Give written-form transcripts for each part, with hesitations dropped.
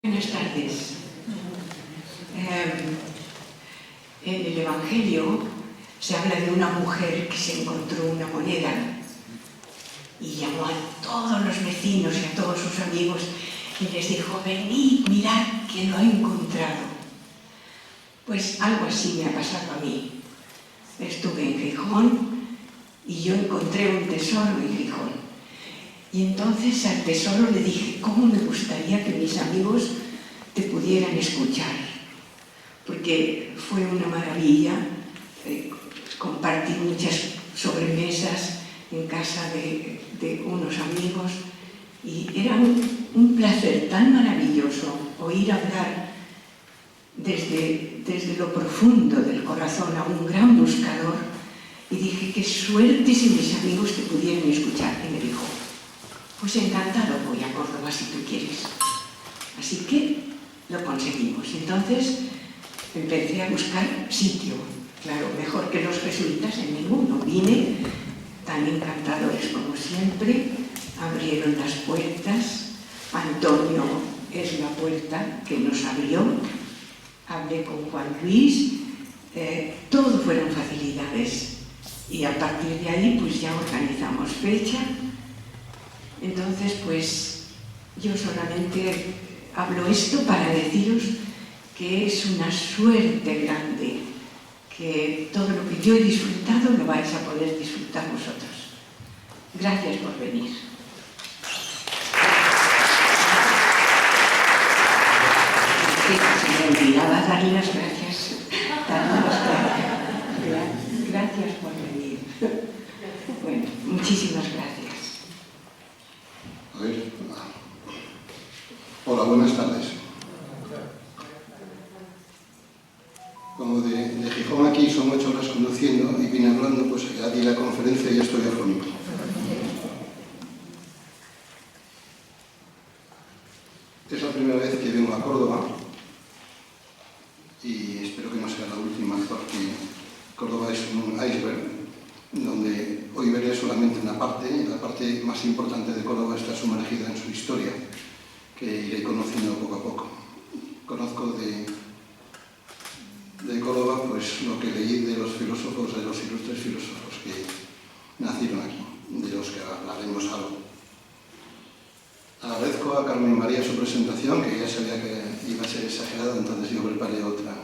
Buenas tardes. En el Evangelio se habla de una mujer que se encontró una moneda y llamó a todos los vecinos y a todos sus amigos y les dijo: venid, mirad que lo he encontrado. Pues algo así me ha pasado a mí. Estuve en Gijón y yo encontré un tesoro en Gijón. Y entonces al tesoro le dije: ¿cómo me gustaría que mis amigos te pudieran escuchar? Porque fue una maravilla compartir muchas sobremesas en casa de unos amigos y era un placer tan maravilloso oír hablar desde lo profundo del corazón a un gran buscador. Y dije: qué suerte si mis amigos te pudieran escuchar. Y me dijo: pues encantado, voy a Córdoba si tú quieres. Así que lo conseguimos. Entonces empecé a buscar sitio. Claro, mejor que los jesuitas en ninguno. Vine tan encantadores como siempre, abrieron las puertas. Antonio es la puerta que nos abrió. Hablé con Juan Luis, todo fueron facilidades. Y a partir de ahí pues ya organizamos fecha. Entonces pues yo solamente hablo esto para deciros que es una suerte grande, que todo lo que yo he disfrutado lo vais a poder disfrutar vosotros. Gracias por venir. Se me olvidaba darle las gracias. Gracias por venir. Bueno, muchísimas gracias. A ver. Hola, buenas tardes. Como de Gijón aquí son 8 horas conduciendo y vine hablando, pues ya di la conferencia y ya estoy afónico. Es la primera vez que vengo a Córdoba y espero que no sea la última, porque Córdoba es un iceberg donde hoy veré solamente una parte, y la parte más importante de Córdoba está sumergida en su historia, que iré conociendo poco a poco. Conozco de Córdoba pues lo que leí de los filósofos, de los ilustres filósofos que nacieron aquí, de los que hablaremos algo. Agradezco a Carmen María su presentación, que ya sabía que iba a ser exagerada, entonces yo preparé otra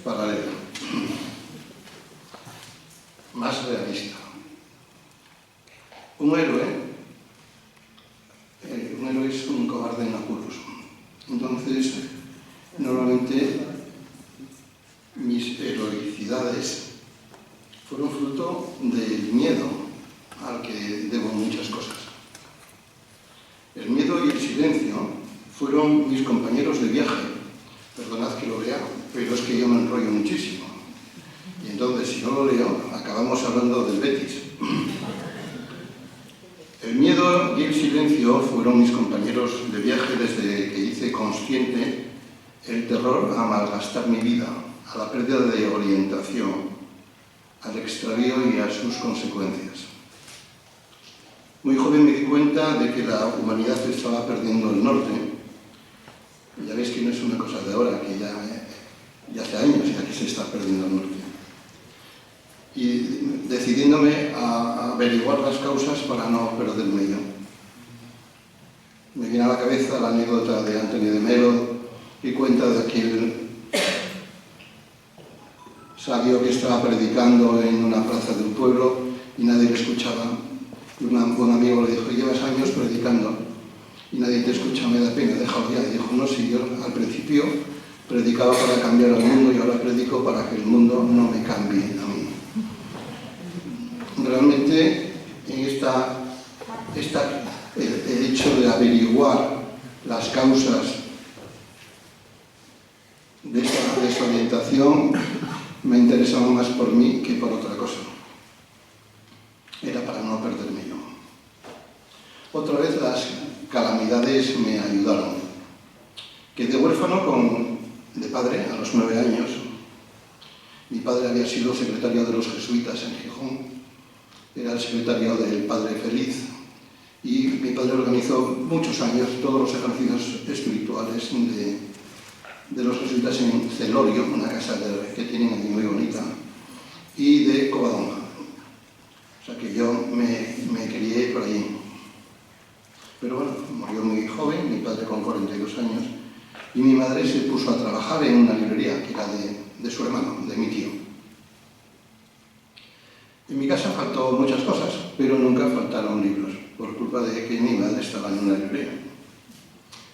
paralela, más realista. Un héroe es un cobarde en apuros. Entonces, normalmente mis heroicidades fueron fruto del miedo al que debo muchas cosas. El miedo y el silencio fueron mis compañeros de viaje. Perdonad que lo lea, pero es que yo me enrollo muchísimo. Y entonces, si no lo leo, acabamos hablando del Betis. El miedo y el silencio fueron mis compañeros de viaje desde que hice consciente el terror a malgastar mi vida, a la pérdida de orientación, al extravío y a sus consecuencias. Muy joven me di cuenta de que la humanidad estaba perdiendo el norte. Ya veis que no es una cosa de ahora, que ya hace años ya que se está perdiendo el norte. Y decidiéndome a averiguar las causas para no perderme yo. Me viene a la cabeza la anécdota de Antonio de Melo, que cuenta de aquel sabio que estaba predicando en una plaza de un pueblo y nadie le escuchaba. Y un amigo le dijo: llevas años predicando y nadie te escucha, me da pena, déjalo ya. Y dijo: no, sí, yo al principio predicaba para cambiar al mundo y ahora predico para que el mundo no me cambie a mí. Realmente el hecho de averiguar las causas de esta desorientación me interesaba más por mí que por otra cosa. Era para no perderme yo. Otra vez las calamidades me ayudaron. Quedé huérfano de padre a los 9 años. Mi padre había sido secretario de los jesuitas en Gijón. Era el secretario del Padre Feliz y mi padre organizó muchos años todos los ejercicios espirituales de los jesuitas en Celorio, una casa que tienen allí muy bonita, y de Covadonga. O sea que yo me crié por allí. Pero bueno, murió muy joven, mi padre con 42 años, y mi madre se puso a trabajar en una librería que era de su hermano, de mi tío. En mi casa faltó muchas cosas, pero nunca faltaron libros, por culpa de que mi madre estaba en una librería.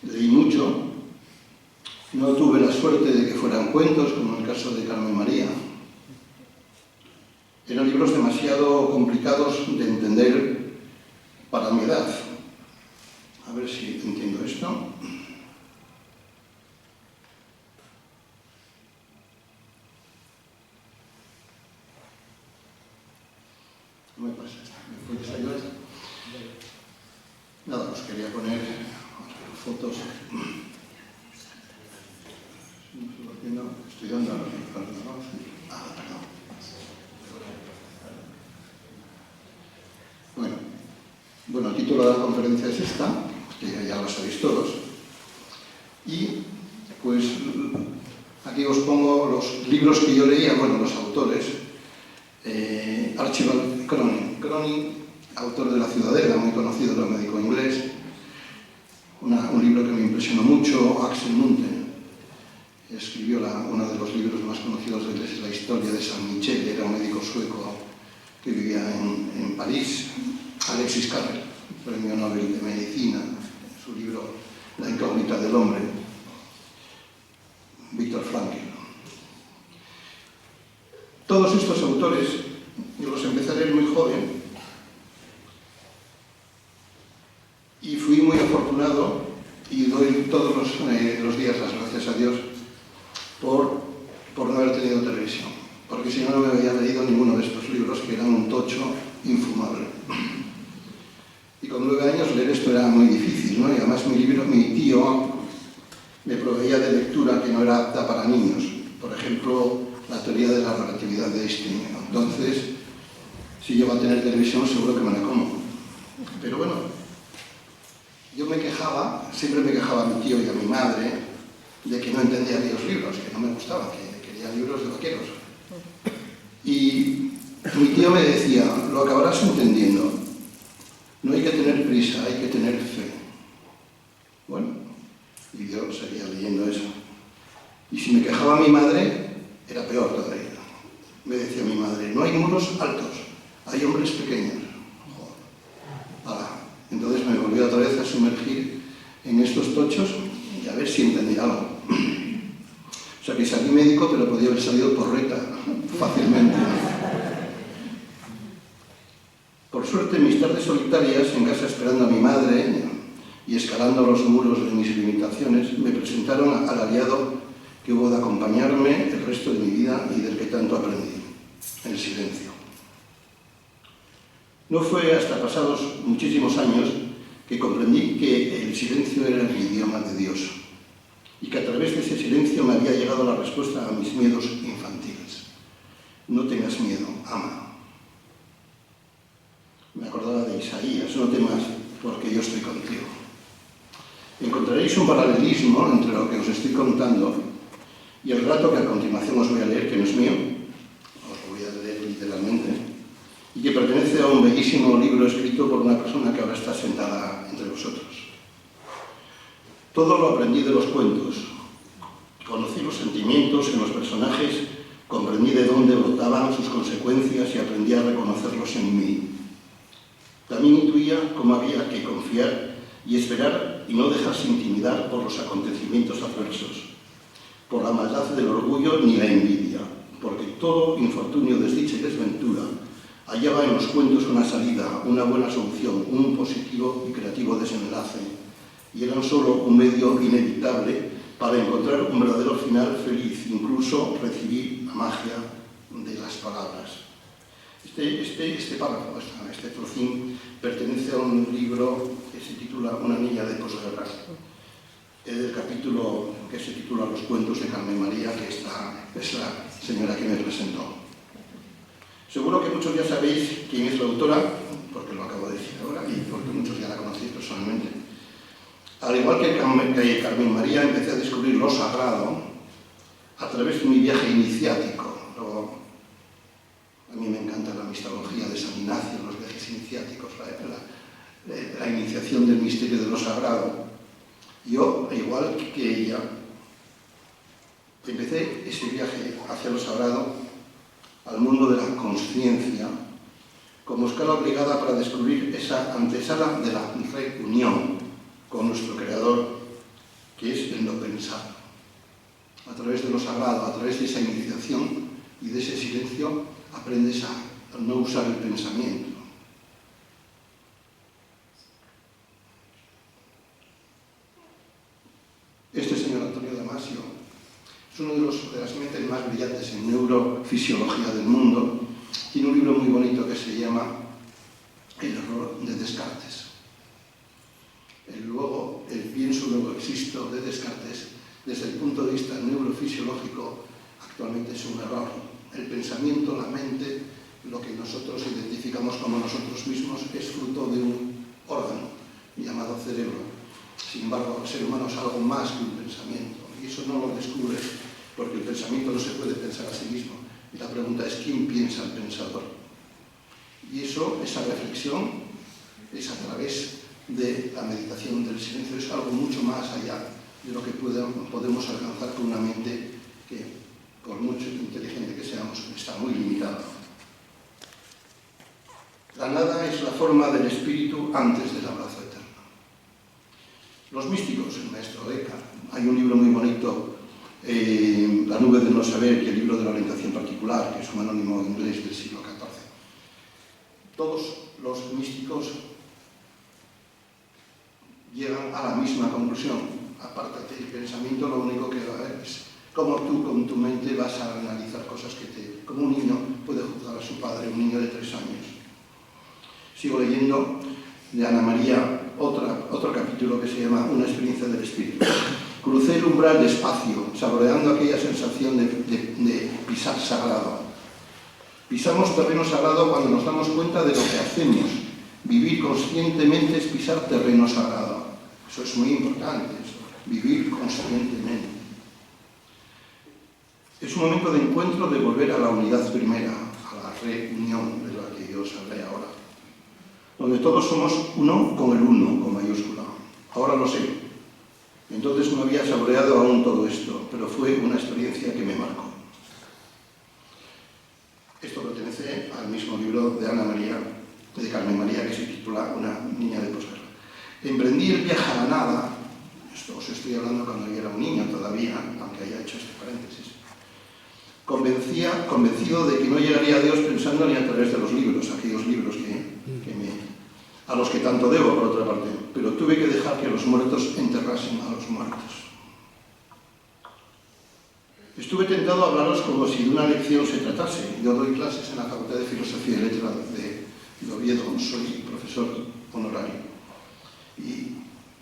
Leí mucho, no tuve la suerte de que fueran cuentos, como el caso de Carmen María. Eran libros demasiado complicados de entender para mi edad. A ver si entiendo esto. ¿Qué me pasa? ¿Me puedes ayudar? Nada, os quería poner fotos. Estoy dando perdón. Bueno, el título de la conferencia es esta, que ya lo sabéis todos. Y pues aquí os pongo los libros que yo leía, bueno, los autores. Archibald Cronin, autor de La Ciudadela, muy conocido, era un médico inglés. Un libro que me impresionó mucho. Axel Munthe escribió uno de los libros más conocidos de él, es La historia de San Michel, era un médico sueco que vivía en París. Alexis Carrel, premio Nobel de Medicina, su libro La incógnita del hombre. Víctor Frankl. Todos estos autores, yo los empecé a leer muy joven y fui muy afortunado, y doy todos los días las gracias a Dios por no haber tenido televisión, porque si no, no me había leído ninguno de estos libros, que eran un tocho infumable. Y con 9 años leer esto era muy difícil, ¿no? Y además mi tío me proveía de lectura que no era apta para niños. Por ejemplo, la teoría de la relatividad de Einstein. Entonces, si llego a tener televisión, seguro que me la como. Pero bueno, yo me quejaba, siempre me quejaba a mi tío y a mi madre de que no entendía aquellos libros, que no me gustaban, que quería libros de vaqueros. Y mi tío me decía, lo acabarás entendiendo. No hay que tener prisa, hay que tener fe. Bueno, y yo seguía leyendo eso. Y si me quejaba mi madre, era peor todavía. Me decía mi madre, no hay muros altos, hay hombres pequeños. Joder. Entonces me volví otra vez a sumergir en estos tochos y a ver si entendía algo. O sea que salí médico, pero podía haber salido porreta fácilmente. Por suerte, mis tardes solitarias en casa esperando a mi madre y escalando los muros de mis limitaciones, me presentaron al aliado que hubo de acompañarme el resto de mi vida y del que tanto aprendí, el silencio. No fue hasta pasados muchísimos años que comprendí que el silencio era el idioma de Dios y que a través de ese silencio me había llegado la respuesta a mis miedos infantiles. No tengas miedo, ama. Me acordaba de Isaías, no temas porque yo estoy contigo. Encontraréis un paralelismo entre lo que os estoy contando y el relato que a continuación os voy a leer, que no es mío, os lo voy a leer literalmente, y que pertenece a un bellísimo libro escrito por una persona que ahora está sentada entre vosotros. Todo lo aprendí de los cuentos. Conocí los sentimientos en los personajes, comprendí de dónde brotaban sus consecuencias y aprendí a reconocerlos en mí. También intuía cómo había que confiar y esperar y no dejarse intimidar por los acontecimientos adversos, por la maldad del orgullo ni la envidia, porque todo infortunio, desdicha y desventura hallaba en los cuentos una salida, una buena solución, un positivo y creativo desenlace, y eran solo un medio inevitable para encontrar un verdadero final feliz, incluso recibir la magia de las palabras. Este párrafo, este trocín, pertenece a un libro que se titula Una niña de posguerra. Es el capítulo que se titula Los cuentos de Carmen María, que esta es la señora que me presentó. Seguro que muchos ya sabéis quién es la autora, porque lo acabo de decir ahora, y porque muchos ya la conocen. personalmente. Al igual que Carmen María, empecé a descubrir lo sagrado a través de mi viaje iniciático. Luego, a mí me encanta la mistología de San Ignacio, los viajes iniciáticos, la iniciación del misterio de lo sagrado. Yo, igual que ella, empecé ese viaje hacia lo sagrado al mundo de la consciencia como escala obligada para descubrir esa antesala de la reunión con nuestro Creador, que es el no pensar. A través de lo sagrado, a través de esa iniciación y de ese silencio, aprendes a no usar el pensamiento. Este señor Antonio Damasio es uno de las mentes más brillantes en neurofisiología del mundo. Tiene un libro muy bonito que se llama El error de Descartes. El pienso, luego existo de Descartes, desde el punto de vista neurofisiológico, actualmente es un error. El pensamiento, la mente, lo que nosotros identificamos como nosotros mismos, es fruto de un órgano llamado cerebro. Sin embargo, el ser humano es algo más que un pensamiento, y eso no lo descubre porque el pensamiento no se puede pensar a sí mismo. Y la pregunta es, ¿quién piensa el pensador? Y esa reflexión es a través de la meditación del silencio, es algo mucho más allá de lo que podemos alcanzar con una mente que, por mucho inteligente que seamos, está muy limitada. La nada es la forma del espíritu antes del abrazo eterno. Los místicos, el maestro Eckhart, hay un libro muy bonito, La nube del no saber, que es el libro de la orientación particular, que es un anónimo inglés del siglo XIV. Todos los místicos llegan a la misma conclusión. Apártate del pensamiento, lo único que va a ver es cómo tú con tu mente vas a analizar cosas como un niño puede juzgar a su padre, un niño de 3 años. Sigo leyendo de Ana María otro capítulo que se llama Una experiencia del espíritu. Crucé el umbral despacio, saboreando aquella sensación de pisar sagrado. Pisamos terreno sagrado cuando nos damos cuenta de lo que hacemos. Vivir conscientemente es pisar terreno sagrado. Eso es muy importante, vivir conscientemente. Es un momento de encuentro, de volver a la unidad primera, a la reunión de la que yo os hablé ahora, donde todos somos uno con el uno, con mayúscula. Ahora lo sé. Entonces no había saboreado aún todo esto, pero fue una experiencia que me marcó. Esto pertenece al mismo libro de Carmen María, que se titula Una niña de posguerra. Emprendí el viaje a la nada. Esto os estoy hablando cuando yo era un niño todavía, aunque haya hecho este paréntesis. Convencido de que no llegaría a Dios pensando ni a través de los libros, aquellos libros a los que tanto debo, por otra parte, pero tuve que dejar que los muertos enterrasen a los muertos. Estuve tentado a hablaros como si de una lección se tratase. Yo doy clases en la Facultad de Filosofía y Letras de Oviedo, soy profesor honorario, y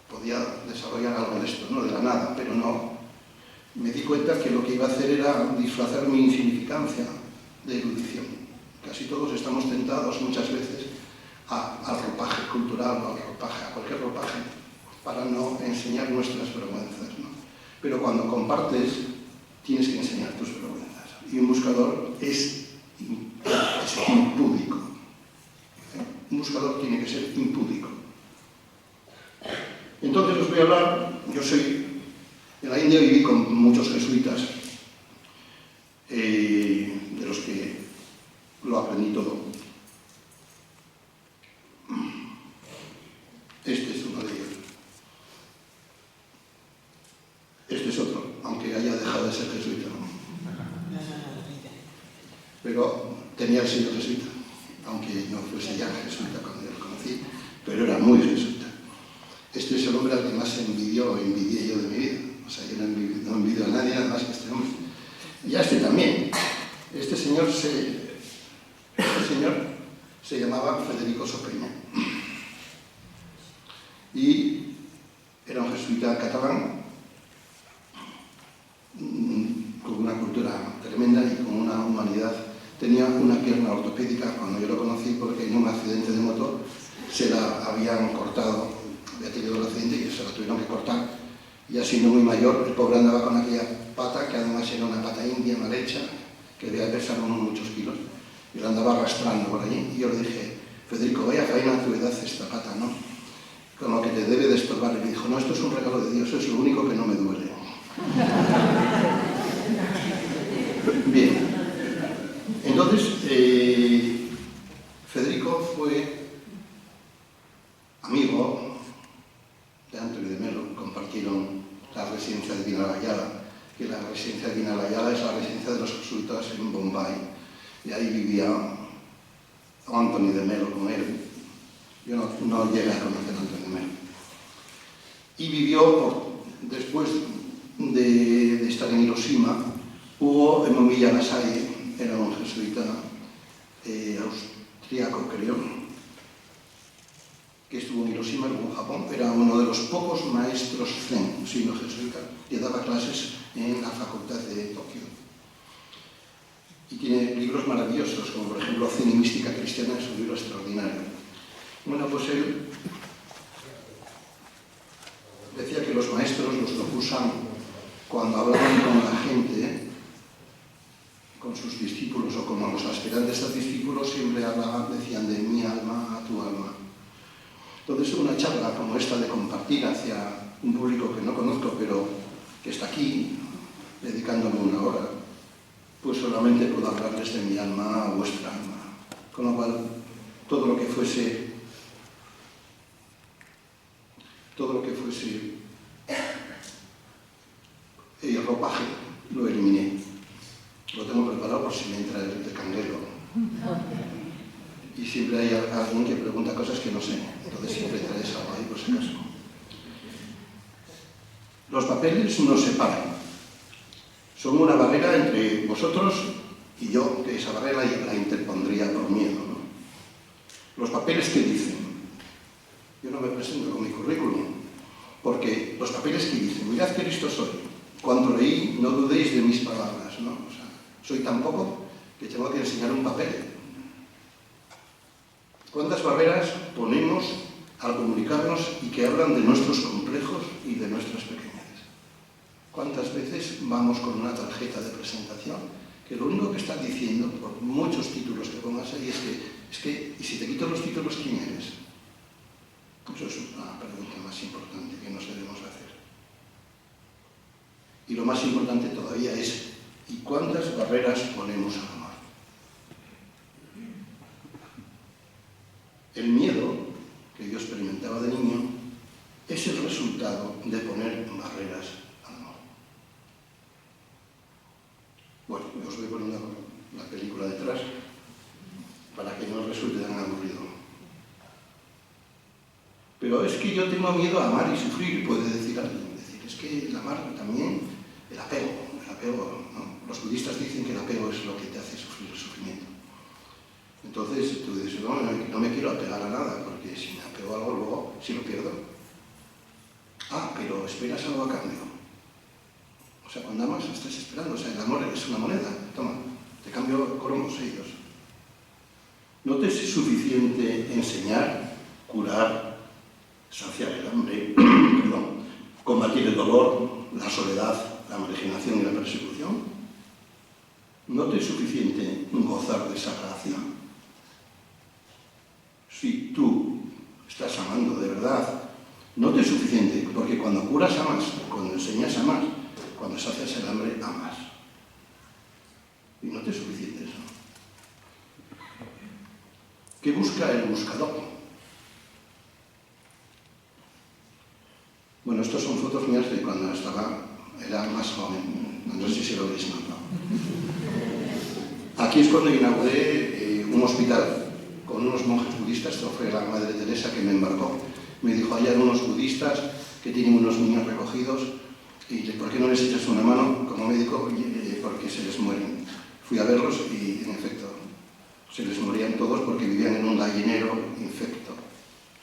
podía desarrollar algo de esto, ¿no? De la nada, pero no. Me di cuenta que lo que iba a hacer era disfrazar mi insignificancia de erudición. Casi todos estamos tentados muchas veces al ropaje cultural o a cualquier ropaje para no enseñar nuestras vergüenzas, ¿no? Pero cuando compartes, tienes que enseñar tus vergüenzas. Y un buscador es impúdico. Un buscador tiene que ser impúdico. Entonces os voy a hablar, en la India viví con muchos jesuitas, de los que lo aprendí todo. Este es uno de ellos. Este es otro, aunque haya dejado de ser jesuita, ¿no? Pero tenía el sello jesuita, aunque no fuese ya jesuita cuando yo lo conocí, pero era muy jesuita. Este es el hombre al que más envidié yo de mi vida. O sea, yo no envidio a nadie, nada más que este hombre. Y a este también. Este señor se llamaba Federico Sopeña. Y era un jesuita catalán, con una cultura tremenda y con una humanidad. Tenía una pierna ortopédica cuando yo lo conocí, porque en un accidente de moto se la habían cortado había tenido un accidente y se la tuvieron que cortar. Ya siendo muy mayor, el pobre andaba con aquella pata, que además era una pata india mal hecha, que debía pesar muchos kilos, y la andaba arrastrando por allí. Y yo le dije, Federico, vaya faena a tu edad esta pata, ¿no? Con lo que te debe de estorbar. Y me dijo, no, esto es un regalo de Dios, es lo único que no me duele. Bien. Entonces, Federico fue amigo de Antonio de Melo. Compartieron la residencia de Vinayala, que la residencia de Vinayala es la residencia de los jesuitas en Bombay, y ahí vivía Antonio de Melo con él. Yo no llegué a conocer a Antonio de Melo. Y vivió, después de estar en Hiroshima, hubo en Momilla Lasalle, era un jesuita austríaco, creo, que estuvo en Hiroshima, luego en Japón. Era uno de los pocos maestros zen, siendo jesuita, que daba clases en la facultad de Tokio. Y tiene libros maravillosos, como por ejemplo Zen y Mística Cristiana, es un libro extraordinario. Bueno, pues él decía que los maestros, los Dokusan, cuando hablaban con la gente, con sus discípulos o con los aspirantes a discípulos, siempre hablaban, decían de mi alma a tu alma. Entonces, una charla como esta de compartir hacia un público que no conozco, pero que está aquí, dedicándome una hora, pues solamente puedo hablarles de mi alma a vuestra alma. Con lo cual, todo lo que fuese el ropaje lo eliminé. Lo tengo preparado por si me entra el canguelo. Y siempre hay alguien que pregunta cosas que no sé. Entonces siempre traes algo ahí por si acaso. Los papeles nos separan. Son una barrera entre vosotros y yo, que esa barrera la interpondría por miedo, ¿no? Los papeles que dicen. Yo no me presento con mi currículum, porque los papeles que dicen, mirad qué listo soy. Cuando leí, no dudéis de mis palabras, ¿no? O sea, soy tan poco que tengo que enseñar un papel. ¿Cuántas barreras ponemos al comunicarnos y que hablan de nuestros complejos y de nuestras pequeñezas? ¿Cuántas veces vamos con una tarjeta de presentación que lo único que estás diciendo, por muchos títulos que pongas ahí, es que y si te quito los títulos, ¿quién eres? Eso es una pregunta más importante que nos debemos hacer. Y lo más importante todavía es, ¿y cuántas barreras ponemos al amor? El miedo que yo experimentaba de niño es el resultado de poner barreras al amor. Bueno, os voy poniendo la película detrás para que no resulte tan aburrido. Pero es que yo tengo miedo a amar y sufrir, puede decir alguien. Es que el amar también, el apego, ¿no? Los budistas dicen que el apego es lo que te hace sufrir el sufrimiento. Entonces tú dices, no me quiero apegar a nada, porque si me apego a algo, luego sí lo pierdo. Ah, pero esperas algo a cambio. O sea, cuando amas estás esperando, o sea, el amor es una moneda, toma, te cambio cromos ellos. No te es suficiente enseñar, curar, saciar el hambre, perdón, combatir el dolor, la soledad, la marginación y la persecución. No te es suficiente gozar de esa gracia. Si tú estás amando de verdad, no te es suficiente, porque cuando curas amas, cuando enseñas amas, cuando sacias el hambre amas. Y no te es suficiente eso. ¿Qué busca el buscador? Bueno, estas son fotos mías de cuando era más joven, no sé si lo veis, no. Aquí es cuando inauguré un hospital con unos monjes budistas. Esto fue la Madre Teresa que me embarcó. Me dijo, hay unos budistas que tienen unos niños recogidos y ¿por qué no les echas una mano como médico? Porque se les mueren. Fui a verlos y, en efecto, se les morían todos porque vivían en un gallinero infecto,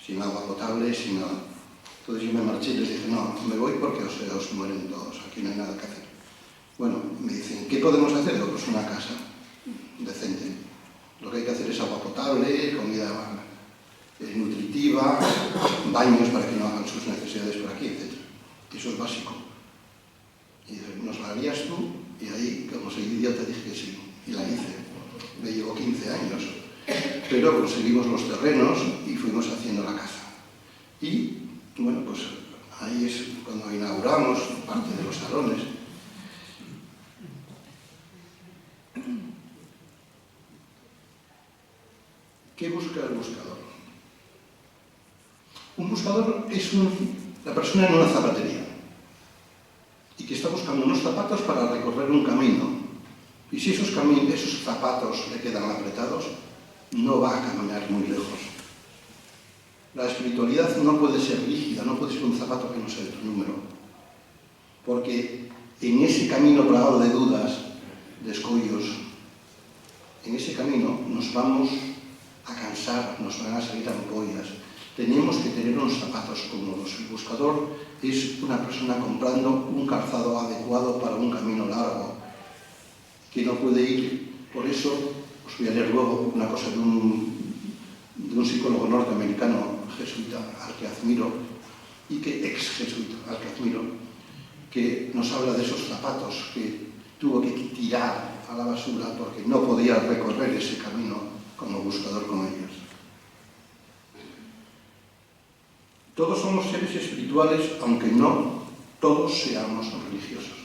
sin agua potable, sin nada. Entonces yo me marché y les dije, no, me voy porque os mueren todos, aquí no hay nada que hacer. Bueno, me dicen, ¿qué podemos hacer? Pues una casa decente. Lo que hay que hacer es agua potable, comida nutritiva, baños para que no hagan eso es básico. Y dice, ¿nos la harías tú? Y ahí, como soy idiota, dije que sí, y la hice. Me llevó 15 años, pero conseguimos los terrenos y fuimos haciendo la casa. Y, bueno, pues ahí es cuando inauguramos parte de los salones. ¿Qué busca el buscador? Un buscador es la persona en una zapatería y que está buscando unos zapatos para recorrer un camino. Y si esos zapatos le quedan apretados, no va a caminar muy lejos. La espiritualidad no puede ser rígida, no puede ser un zapato que no sea de tu número. Porque en ese camino plagado de dudas, de escollos, en ese camino nos vamos a cansar, nos van a salir ampollas. Tenemos que tener unos zapatos cómodos. El buscador es una persona comprando un calzado adecuado para un camino largo, que no puede ir. Por eso, os voy a leer luego una cosa de un psicólogo norteamericano, jesuita, al que admiro, ex-jesuita, al que admiro, que nos habla de esos zapatos que tuvo que tirar a la basura porque no podía recorrer ese camino como buscador con ellos. Todos somos seres espirituales, aunque no todos seamos religiosos.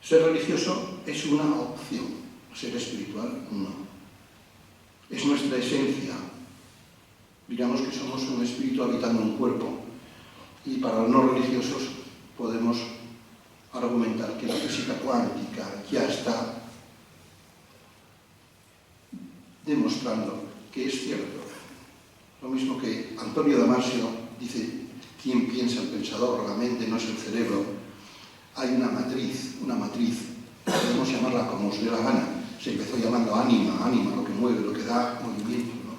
Ser religioso es una opción, ser espiritual no. Es nuestra esencia. Digamos que somos un espíritu habitando un cuerpo. Y para los no religiosos podemos argumentar que la física cuántica ya está demostrando que es cierto. Lo mismo que Antonio Damasio dice, ¿quién piensa el pensador? La mente no es el cerebro. Hay una matriz, podemos llamarla como os dé la gana. Se empezó llamando ánima, lo que mueve, lo que da movimiento, ¿no?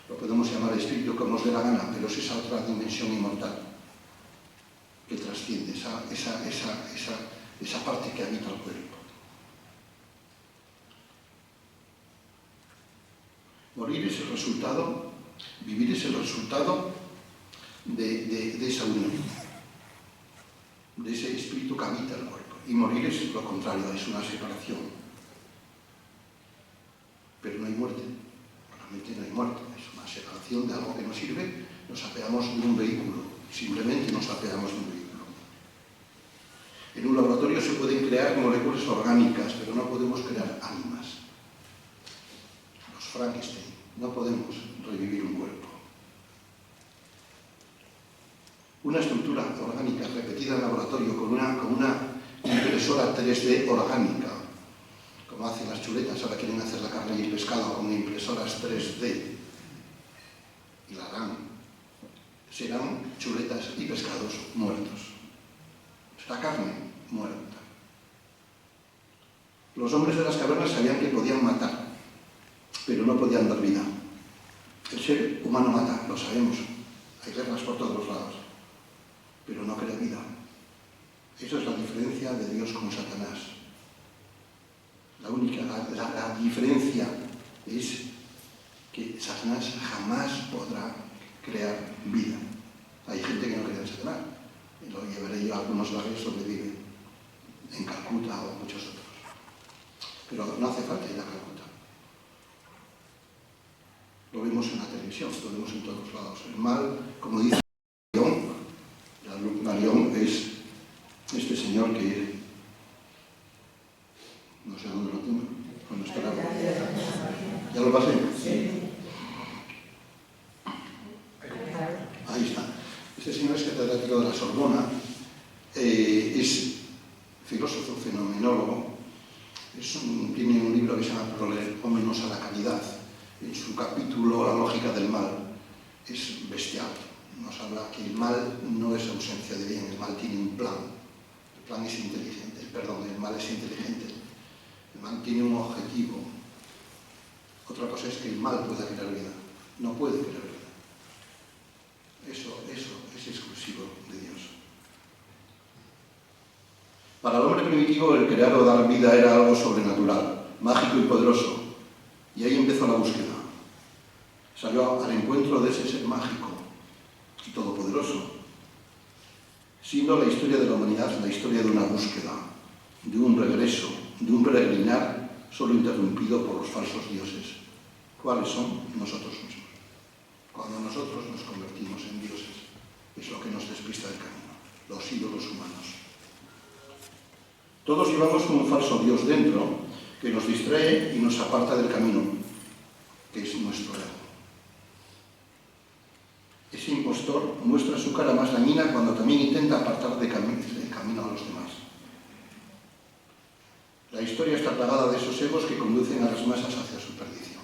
Lo podemos llamar espíritu como os dé la gana, pero es esa otra dimensión inmortal que trasciende, esa parte que habita el cuerpo. Morir es el resultado, vivir es el resultado de esa unión, de ese espíritu que habita el cuerpo. Y morir es lo contrario, es una separación. Pero no hay muerte, realmente no hay muerte, es una separación de algo que no sirve, nos apeamos de un vehículo, simplemente nos apeamos de un vehículo. En un laboratorio se pueden crear moléculas orgánicas, pero no podemos crear ánimas. Los Frankenstein, no podemos revivir un cuerpo. Una estructura orgánica repetida en laboratorio con una impresora 3D orgánica, como hacen las chuletas, ahora quieren hacer la carne y el pescado con impresoras 3D, y la harán. Serán chuletas y pescados muertos. La carne muerta. Los hombres de las cavernas sabían que podían matar, pero no podían dar vida. El ser humano mata, lo sabemos. Hay guerras por todos los lados, pero no crea vida. Esa es la diferencia de Dios con Satanás. La diferencia es que Satanás jamás podrá crear vida. Hay gente que no cree en Satanás. Y lo llevaré yo a algunos barrios donde vive, en Calcuta o muchos otros. Pero no hace falta ir a Calcuta. Lo vemos en la televisión, lo vemos en todos lados. El mal, como dice Marión, es este señor que no sé dónde lo tengo, cuando estará. ¿Ya lo pasé? Sí. Ahí está. Este señor es catedrático de la Sorbona, es filósofo, fenomenólogo, tiene un libro que se llama Prolegómenos a la caridad. En su capítulo La lógica del mal es bestial. Nos habla que el mal no es ausencia de bien, el mal tiene un plan. El plan es inteligente, el mal es inteligente. El mal tiene un objetivo. Otra cosa es que el mal pueda crear vida. No puede crear vida. Eso es exclusivo de Dios. Para el hombre primitivo, el crear o dar vida era algo sobrenatural, mágico y poderoso. Y ahí empezó la búsqueda. Salió al encuentro de ese ser mágico y todopoderoso. siendo la historia de la humanidad la historia de una búsqueda, de un regreso, de un peregrinar solo interrumpido por los falsos dioses. ¿Cuáles son? Nosotros mismos. Cuando nosotros nos convertimos en dioses, es lo que nos despista del camino, los ídolos humanos. Todos llevamos un falso dios dentro que nos distrae y nos aparta del camino, que es nuestro ego. Ese impostor muestra su cara más dañina cuando también intenta apartar del camino a los demás. La historia está plagada de esos egos que conducen a las masas hacia su perdición.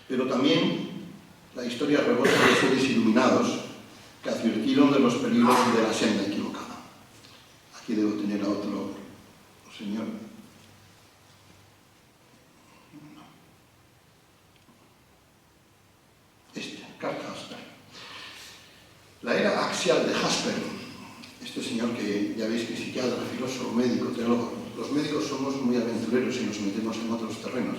Pero también la historia rebota de seres iluminados que advirtieron de los peligros de la senda equivocada. Aquí debo tener a otro señor. Karl Jasper. La era axial de Jasper, este señor que ya veis que es psiquiatra, filósofo, médico, teólogo. Los médicos somos muy aventureros y nos metemos en otros terrenos.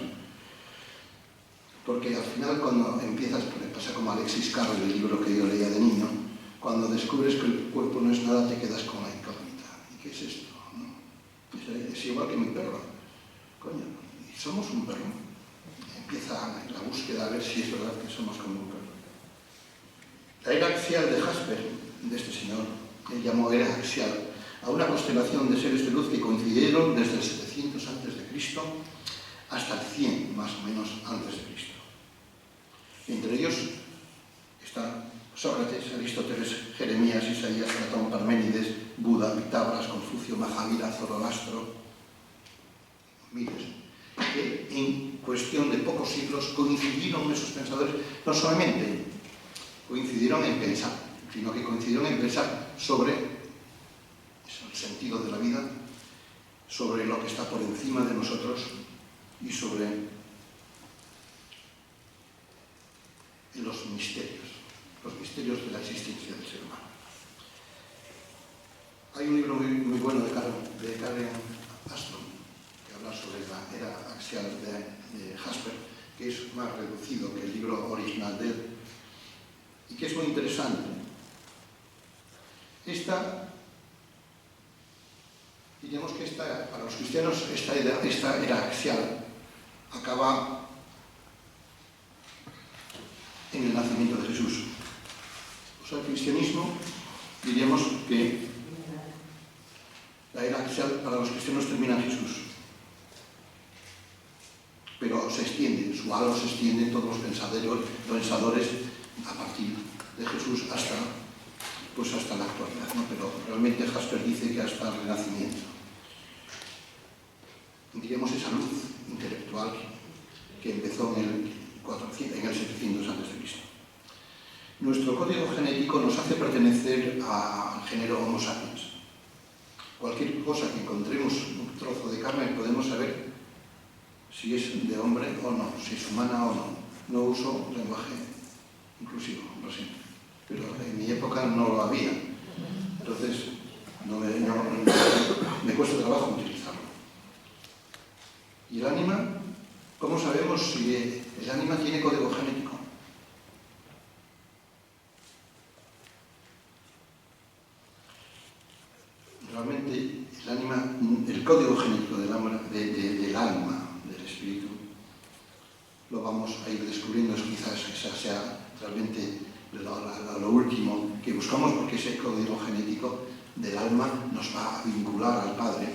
Porque al final cuando empiezas, pasa como Alexis Carrel, el libro que yo leía de niño, cuando descubres que el cuerpo no es nada, te quedas con la incógnita. ¿Y qué es esto? ¿No? Es igual que mi perro. Coño, ¿y somos un perro? Empieza la búsqueda a ver si es verdad que somos como un perro. La era axial de Jasper, de este señor, él llamó era axial a una constelación de seres de luz que coincidieron desde el 700 a.C. hasta el 100, más o menos, antes de Cristo. Entre ellos están Sócrates, Aristóteles, Jeremías, Isaías, Platón, Parménides, Buda, Pitágoras, Confucio, Mahavira, Zoroastro, miles, que en cuestión de pocos siglos coincidieron esos pensadores, no solamente coincidieron en pensar, sino que coincidieron en pensar sobre el sentido de la vida, sobre lo que está por encima de nosotros y sobre los misterios de la existencia del ser humano. Hay un libro muy bueno de Karen Aston que habla sobre la era axial de Jasper, que es más reducido que el libro original de él y que es muy interesante. Diríamos que para los cristianos esta era axial acaba en el nacimiento de Jesús. O sea, el cristianismo, diríamos que la era axial para los cristianos termina en Jesús. Pero se extiende, su halo se extiende en todos los pensadores a partir de Jesús hasta la actualidad, ¿no? Pero realmente Jasper dice que hasta el Renacimiento. Diríamos esa luz intelectual que empezó en el 700 a.C. Nuestro código genético nos hace pertenecer al género Homo sapiens. Cualquier cosa que encontremos, un trozo de carne, podemos saber si es de hombre o no, si es humana o no. No uso lenguaje inclusivo, lo siento. Pero en mi época no lo había. Entonces, me cuesta trabajo utilizarlo. ¿Y el ánima? ¿Cómo sabemos si el ánima tiene código genético? Realmente el código genético del alma, del espíritu, lo vamos a ir descubriendo. Quizás esa sea realmente lo último que buscamos, porque ese código genético del alma nos va a vincular al Padre,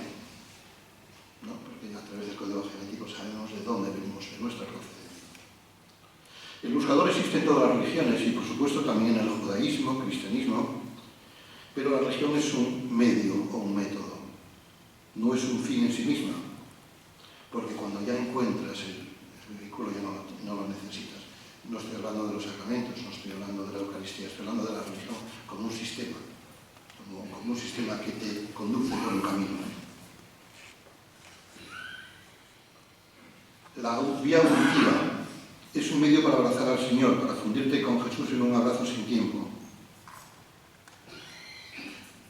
¿no? Porque a través del código genético sabemos de dónde venimos, de nuestra procedencia. El buscador existe en todas las religiones y por supuesto también en el judaísmo, cristianismo, pero la religión es un medio o un método, no es un fin en sí misma, porque cuando ya encuentras el vehículo ya no lo necesitas. No estoy hablando de los sacramentos, no estoy hablando de la Eucaristía, estoy hablando de la religión como un sistema, como un sistema que te conduce por un camino. La vía auditiva es un medio para abrazar al Señor, para fundirte con Jesús en un abrazo sin tiempo.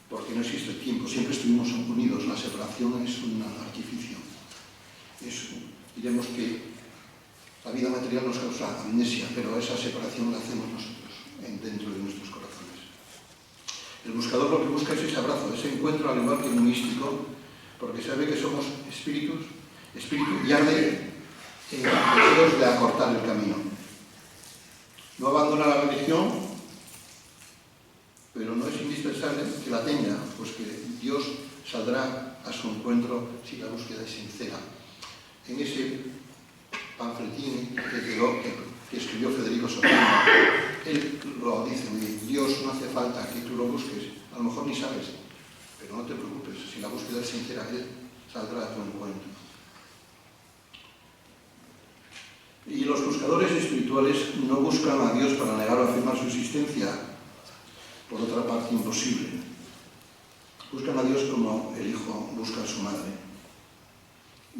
Porque no existe el tiempo, siempre estuvimos unidos, la separación es un artificio. Diremos que la vida material nos causa amnesia, pero esa separación la hacemos nosotros, dentro de nuestros corazones. El buscador lo que busca es ese abrazo, ese encuentro, al igual que un místico, porque sabe que somos espíritu y arde en deseos de acortar el camino. No abandona la religión, pero no es indispensable que la tenga, pues que Dios saldrá a su encuentro si la búsqueda es sincera. En ese panfletín que escribió Federico Sopena, él lo dice muy bien: Dios no hace falta que tú lo busques, a lo mejor ni sabes, pero no te preocupes, si la búsqueda es sincera, Él saldrá a tu encuentro. Y los buscadores espirituales no buscan a Dios para negar o afirmar su existencia, por otra parte imposible. Buscan a Dios como el hijo busca a su madre,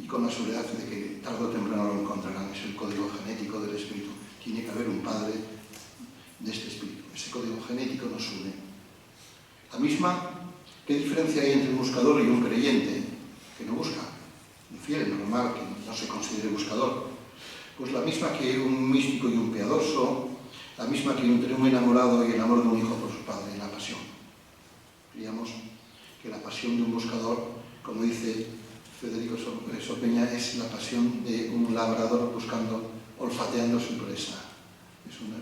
y con la seguridad de que tarde o temprano lo encontrarán. Es el código genético del espíritu. Tiene que haber un padre de este espíritu. Ese código genético nos une. ¿Qué diferencia hay entre un buscador y un creyente que no busca? Un fiel, normal, que no se considere buscador. Pues la misma que un místico y un piadoso, la misma que entre un enamorado y el amor de un hijo por su padre, la pasión. Diríamos que la pasión de un buscador, como dice Federico Sopeña, es la pasión de un labrador olfateando su presa. Es un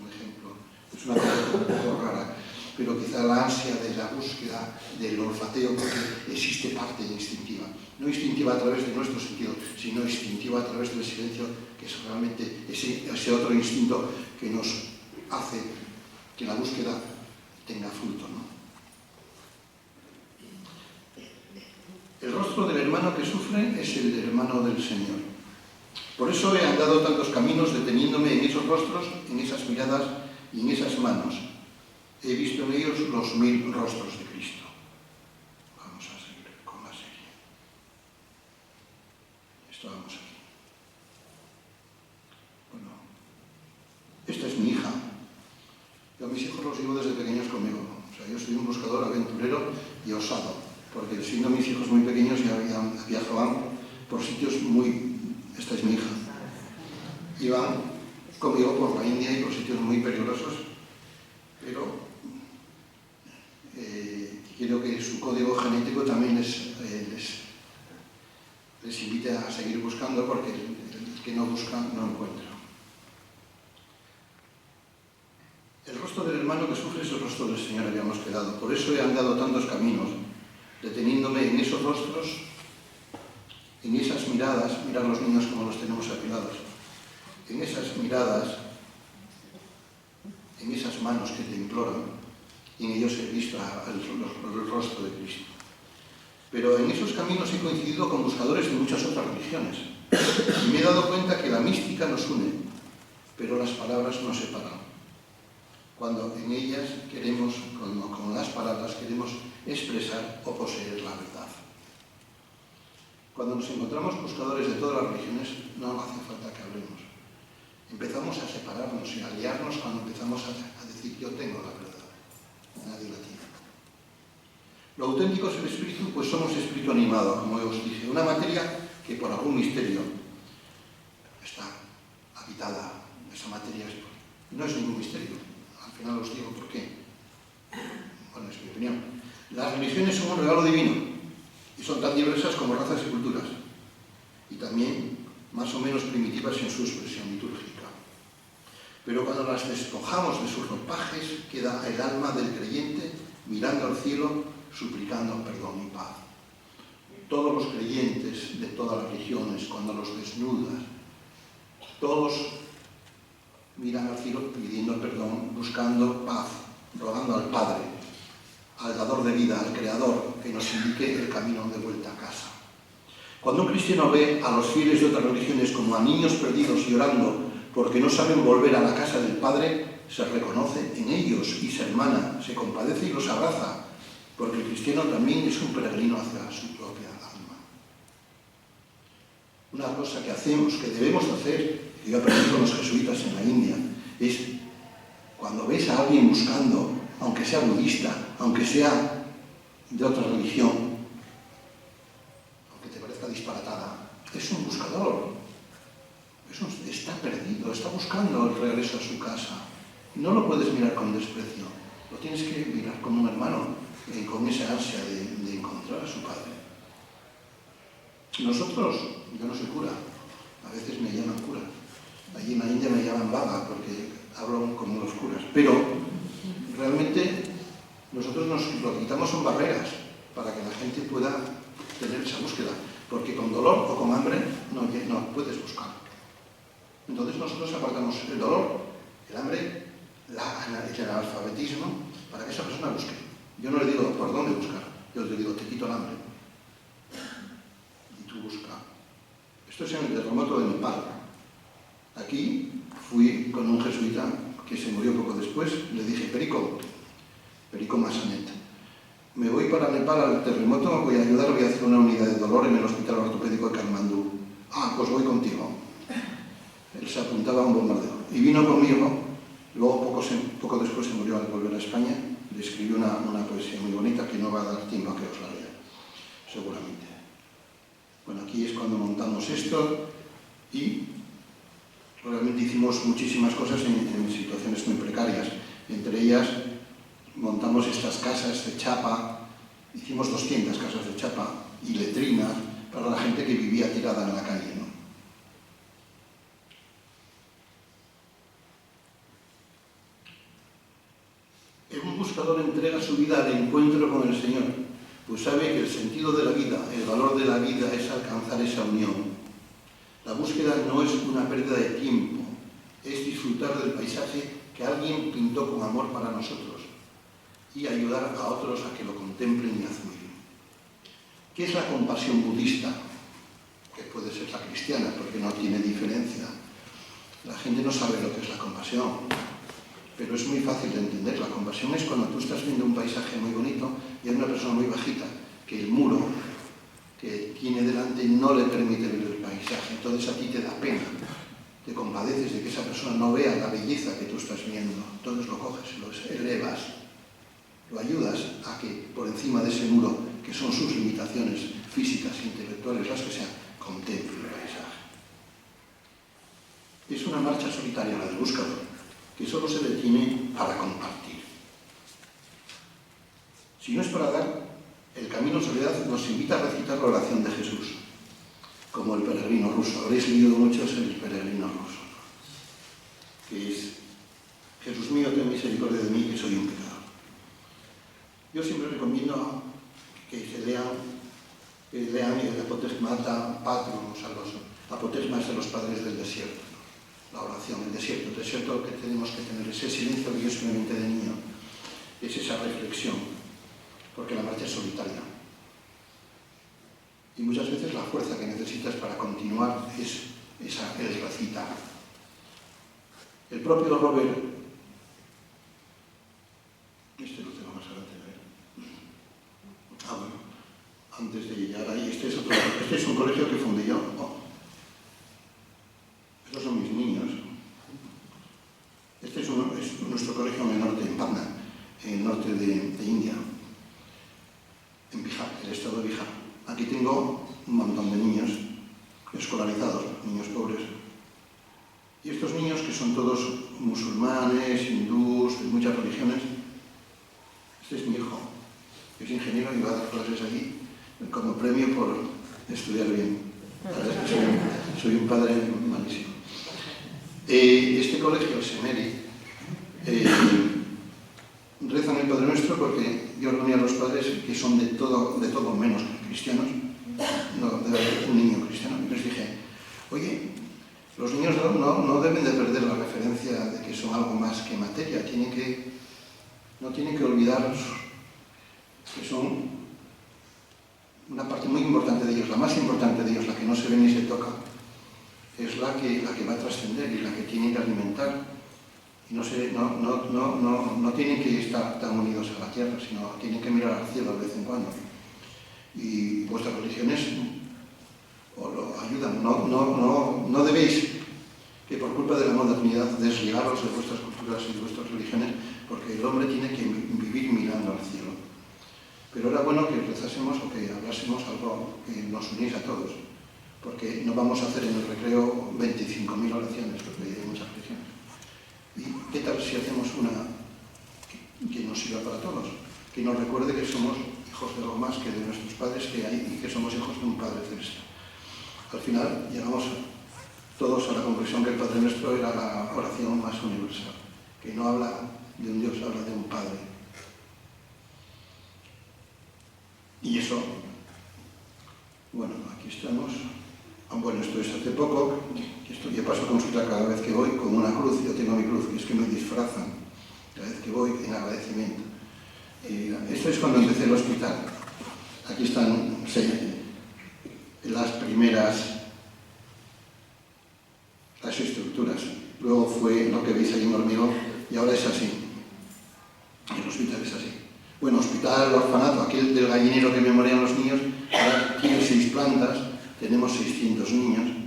ejemplo, es una cosa un poco rara, pero quizá la ansia de la búsqueda del olfateo, porque existe parte instintiva. No instintiva a través de nuestros sentidos, sino instintiva a través del silencio, que es realmente ese otro instinto que nos hace que la búsqueda tenga fruto, ¿no? El rostro del hermano que sufre es el hermano del Señor. Por eso he andado tantos caminos deteniéndome en esos rostros, en esas miradas y en esas manos. He visto en ellos los 1000 rostros de Cristo. Vamos a seguir con la serie. Estábamos aquí. Bueno, esta es mi hija. Yo a mis hijos los llevo desde pequeños conmigo. O sea, yo soy un buscador aventurero y osado, porque siendo mis hijos muy pequeños ya viajaban por sitios muy... Esta es mi hija. Iban conmigo por la India y por sitios muy peligrosos, pero quiero que su código genético también les invite a seguir buscando, porque el que no busca no encuentra. El rostro del hermano que sufre es el rostro del Señor, habíamos quedado. Por eso he andado tantos caminos, deteniéndome en esos rostros, en esas miradas. Mirad los niños como los tenemos apilados. En esas miradas, en esas manos que te imploran, y en ellos he visto el rostro de Cristo. Pero en esos caminos he coincidido con buscadores de muchas otras religiones, y me he dado cuenta que la mística nos une, pero las palabras nos separan. Cuando en ellas queremos, con las palabras, queremos expresar o poseer la verdad. Cuando nos encontramos buscadores de todas las religiones, no hace falta que hablemos. Empezamos a separarnos y a liarnos cuando empezamos a decir: yo tengo la verdad, nadie la tiene. Lo auténtico es el espíritu, pues somos espíritu animado, como os dije, una materia que por algún misterio está habitada. Esa materia no es ningún misterio. Al final os digo por qué. Bueno, es mi opinión. Las religiones son un regalo divino y son tan diversas como razas y culturas, y también más o menos primitivas en su expresión litúrgica. Pero cuando las despojamos de sus ropajes, queda el alma del creyente mirando al cielo, suplicando perdón y paz. Todos los creyentes de todas las religiones, cuando los desnudas, todos miran al cielo pidiendo perdón, buscando paz, rogando al Padre, al dador de vida, al Creador, que nos indique el camino de vuelta a casa. Cuando un cristiano ve a los fieles de otras religiones como a niños perdidos llorando porque no saben volver a la casa del Padre, se reconoce en ellos y se hermana, se compadece y los abraza, porque el cristiano también es un peregrino hacia su propia alma. Una cosa que hacemos, que debemos hacer, que yo aprendí con los jesuitas en la India, es cuando ves a alguien buscando, aunque sea budista, aunque sea de otra religión, aunque te parezca disparatada, es un buscador, está perdido, está buscando el regreso a su casa. No lo puedes mirar con desprecio. lo tienes que mirar como un hermano, con esa ansia de encontrar a su padre. Nosotros, yo no soy cura, a veces me llaman cura. Allí en la India me llaman baba porque hablo como los curas, pero realmente nosotros lo que quitamos son barreras para que la gente pueda tener esa búsqueda, porque con dolor o con hambre no puedes buscar. Entonces nosotros apartamos el dolor, el hambre, el analfabetismo, para que esa persona busque. Yo no le digo por dónde buscar, yo le digo te quito el hambre y tú busca. Esto es en el terremoto de Nepal. Aquí fui con un jesuita que se murió poco después, le dije, Perico Massanet, me voy para Nepal al terremoto, voy a ayudar, voy a hacer una unidad de dolor en el hospital ortopédico de Katmandú. Ah, pues voy contigo. Él se apuntaba a un bombardeo y vino conmigo. Luego poco después se murió al volver a España. Le escribió una poesía muy bonita que no va a dar tiempo a que os la lea, seguramente. Bueno, aquí es cuando montamos esto y realmente hicimos muchísimas cosas en situaciones muy precarias. Entre ellas montamos estas casas de chapa, hicimos 200 casas de chapa y letrinas para la gente que vivía tirada en la calle, ¿no? Un buscador entrega su vida al encuentro con el Señor, pues sabe que el sentido de la vida, el valor de la vida es alcanzar esa unión. La búsqueda no es una pérdida de tiempo, es disfrutar del paisaje que alguien pintó con amor para nosotros y ayudar a otros a que lo contemplen y admiren. ¿Qué es la compasión budista? Que puede ser la cristiana, porque no tiene diferencia. La gente no sabe lo que es la compasión, pero es muy fácil de entender. La compasión es cuando tú estás viendo un paisaje muy bonito y hay una persona muy bajita, que el muro que tiene delante no le permite ver el paisaje, entonces a ti te da pena, te compadeces de que esa persona no vea la belleza que tú estás viendo, entonces lo coges, lo elevas, lo ayudas a que por encima de ese muro, que son sus limitaciones físicas, intelectuales, las que sean, contemple el paisaje. Es una marcha solitaria la del buscador, que solo se detiene para compartir. Si no es para dar, el camino en soledad nos invita a recitar la oración de Jesús, como el peregrino ruso. Habréis leído muchos el peregrino ruso, que es: Jesús mío, ten misericordia de mí, que soy un pecador. Yo siempre recomiendo que lean el Apotegmata Patrum, a los apotegmas de los padres del desierto. La oración, el desierto que tenemos que tener, ese silencio que yo experimenté de niño, es esa reflexión, porque la marcha es solitaria. Y muchas veces la fuerza que necesitas para continuar es recitar. El propio Robert, este lo tengo más adelante, bueno, antes de llegar ahí, este es un colegio que fundé yo. Estos son mis niños. Este es nuestro colegio en el norte, en Patna, en el norte de India, en Bihar, el estado de Bihar. Aquí tengo un montón de niños escolarizados, niños pobres. Y estos niños, que son todos musulmanes, hindús, de muchas religiones, este es mi hijo, que es ingeniero y va a dar clases allí como premio por estudiar bien. La verdad es que soy un padre malísimo. Este colegio, el Semeri, rezan el Padre Nuestro porque yo reuní a los padres que son de todo menos cristianos. No debe haber un niño cristiano. Y les dije, oye, los niños no deben de perder la referencia de que son algo más que materia. No tienen que olvidar que son una parte muy importante de ellos, la más importante de ellos, la que no se ve ni se toca, es la que va a trascender y la que tienen que alimentar. Y no tienen que estar tan unidos a la tierra, sino tienen que mirar al cielo de vez en cuando. Y vuestras religiones os lo ayudan. No debéis, que por culpa de la modernidad, desligaros de vuestras culturas y de vuestras religiones, porque el hombre tiene que vivir mirando al cielo. Pero era bueno que rezásemos o que hablásemos algo que nos unís a todos, porque no vamos a hacer en el recreo 25.000 oraciones, porque hay muchas religiones. ¿Y qué tal si hacemos una que nos exclusiva para todos, que nos recuerde que somos hijos de algo más que de nuestros padres que hay y que somos hijos de un Padre Celestial. Al final llegamos todos a la conclusión que el Padre Nuestro era la oración más universal, que no habla de un Dios, habla de un Padre. Y eso, bueno, aquí estamos. Bueno, esto es hace poco, yo paso consulta cada vez que voy con una cruz, yo tengo mi cruz, y es que me disfrazan cada vez que voy en agradecimiento. Esto es cuando empecé el hospital. Aquí están las primeras, las estructuras. Luego fue lo que veis ahí en hormigón y ahora es así. El hospital es así. Bueno, hospital, orfanato, aquel del gallinero que me morían los niños, ahora tiene 6 plantas, tenemos 600 niños.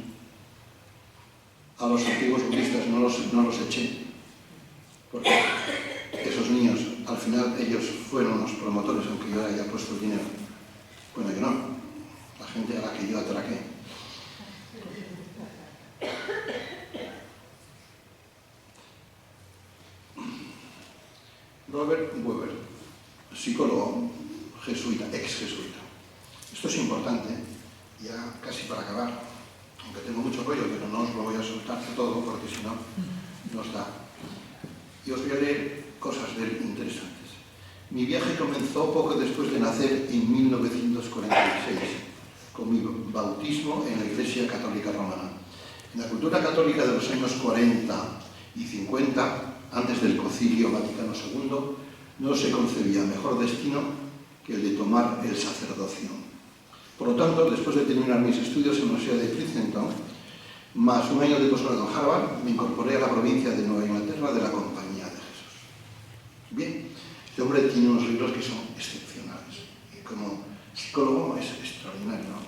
A los antiguos budistas no los eché, porque esos niños, al final, ellos fueron los promotores, aunque yo haya puesto el dinero. Bueno, yo no, la gente a la que yo atraqué. Robert Weber, psicólogo jesuita, ex-jesuita. Esto es importante, ya casi para acabar, aunque tengo mucho rollo, pero no os lo voy a soltar todo, porque si no, nos da. Y os voy a leer cosas de él interesantes. Mi viaje comenzó poco después de nacer en 1946, con mi bautismo en la Iglesia Católica Romana. En la cultura católica de los años 40 y 50, antes del Concilio Vaticano II, no se concebía mejor destino que el de tomar el sacerdocio. Por lo tanto, después de terminar mis estudios en la Universidad de Princeton, más un año de posgrado en Harvard, me incorporé a la provincia de Nueva Inglaterra de la Compañía de Jesús. Bien, este hombre tiene unos libros que son excepcionales y como psicólogo es extraordinario, ¿no?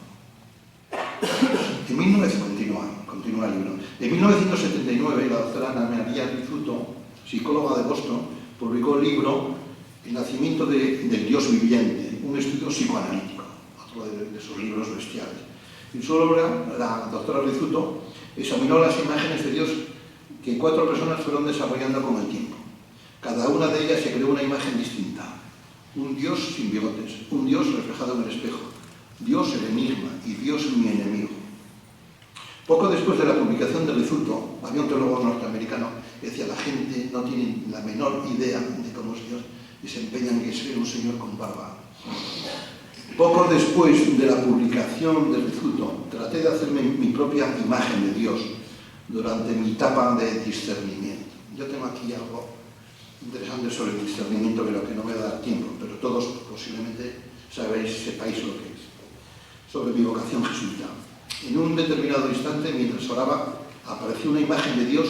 Continúa el libro. En 1979, la doctora Ana María Rizzuto, psicóloga de Boston, publicó el libro El nacimiento del Dios viviente, un estudio psicoanalítico, otro de sus libros bestiales. En su obra, la doctora Rizzuto examinó las imágenes de Dios que 4 personas fueron desarrollando con el tiempo. Cada una de ellas se creó una imagen distinta. Un Dios sin bigotes, un Dios reflejado en el espejo, Dios el enigma y Dios mi enemigo. Poco después de la publicación de Rizzuto, había un teólogo norteamericano que decía: la gente no tiene la menor idea de cómo es Dios y se empeñan en ser un señor con barba. Poco después de la publicación de Rizzuto, traté de hacerme mi propia imagen de Dios durante mi etapa de discernimiento. Yo tengo aquí algo interesante sobre el discernimiento, pero que no me va a dar tiempo, pero todos posiblemente sepáis lo que es. Sobre mi vocación jesuita. En un determinado instante, mientras oraba, apareció una imagen de Dios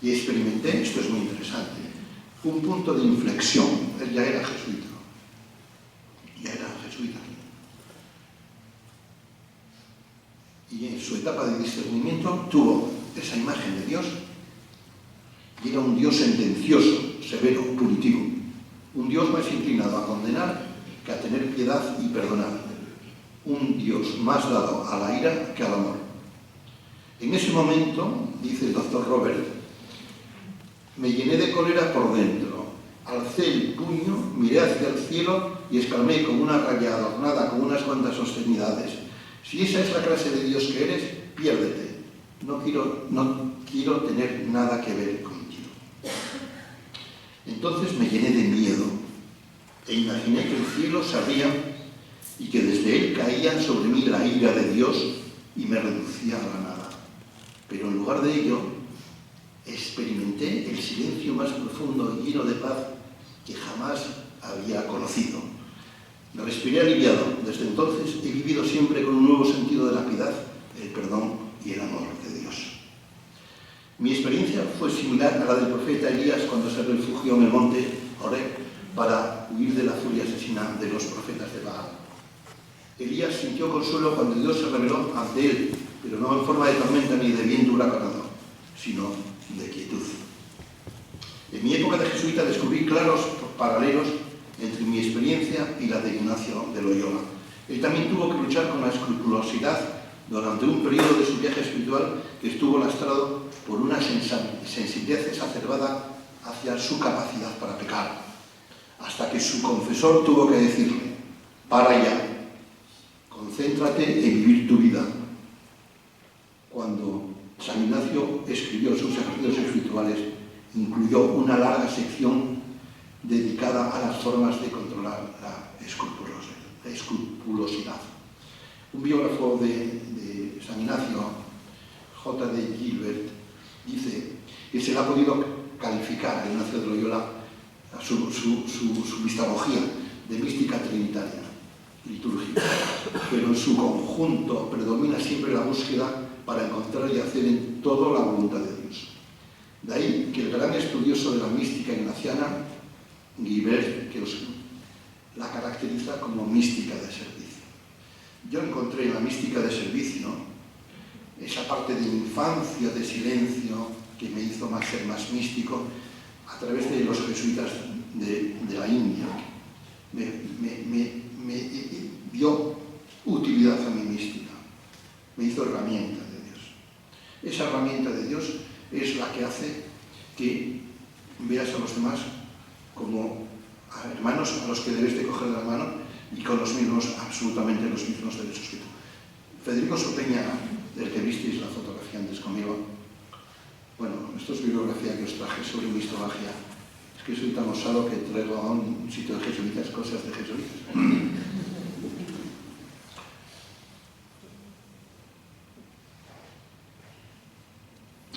y experimenté, esto es muy interesante, un punto de inflexión. Él ya era jesuita. Y en su etapa de discernimiento tuvo esa imagen de Dios y era un Dios sentencioso, severo, punitivo. Un Dios más inclinado a condenar que a tener piedad y perdonar. Un Dios más dado a la ira que al amor. En ese momento, dice el doctor Robert, me llené de cólera por dentro. Alcé el puño, miré hacia el cielo y exclamé con una raya adornada con unas cuantas obscenidades: si esa es la clase de Dios que eres, piérdete. No quiero tener nada que ver contigo. Entonces me llené de miedo e imaginé que el cielo se abría y que desde él caía sobre mí la ira de Dios y me reducía a la nada. Pero en lugar de ello, experimenté el silencio más profundo y lleno de paz que jamás había conocido. Me respiré aliviado. Desde entonces he vivido siempre con un nuevo sentido de la piedad, el perdón y el amor de Dios. Mi experiencia fue similar a la del profeta Elías cuando se refugió en el monte Horeb para huir de la furia asesina de los profetas de Baal. Elías sintió consuelo cuando Dios se reveló ante él, pero no en forma de tormenta ni de viento huracanado, sino de quietud. En mi época de jesuita descubrí claros paralelos entre mi experiencia y la de Ignacio de Loyola. Él también tuvo que luchar con la escrupulosidad durante un periodo de su viaje espiritual que estuvo lastrado por una sensibilidad exacerbada hacia su capacidad para pecar, hasta que su confesor tuvo que decirle: para ya, concéntrate en vivir tu vida. Cuando San Ignacio escribió sus ejercicios espirituales, incluyó una larga sección dedicada a las formas de controlar la escrupulosidad. Un biógrafo de San Ignacio, J.D. Gilbert, dice que se le ha podido calificar a Ignacio de Loyola su mistagogía de mística trinitaria, litúrgica, pero en su conjunto predomina siempre la búsqueda para encontrar y hacer en todo la voluntad de Dios. De ahí que el gran estudioso de la mística ignaciana, Guibert, que la caracteriza como mística de servicio. Yo encontré en la mística de servicio esa parte de infancia, de silencio, que me hizo ser más místico a través de los jesuitas de la India. Me dio utilidad a mi mística, me hizo herramienta de Dios. Esa herramienta de Dios es la que hace que veas a los demás como a hermanos a los que debes de coger de la mano y con los mismos, absolutamente los mismos derechos que tú. Federico Sopeña, del que visteis la fotografía antes conmigo, bueno, esto es bibliografía que os traje sobre mistomagia. Es que soy tan osado que traigo a un sitio de jesuitas cosas de jesuitas.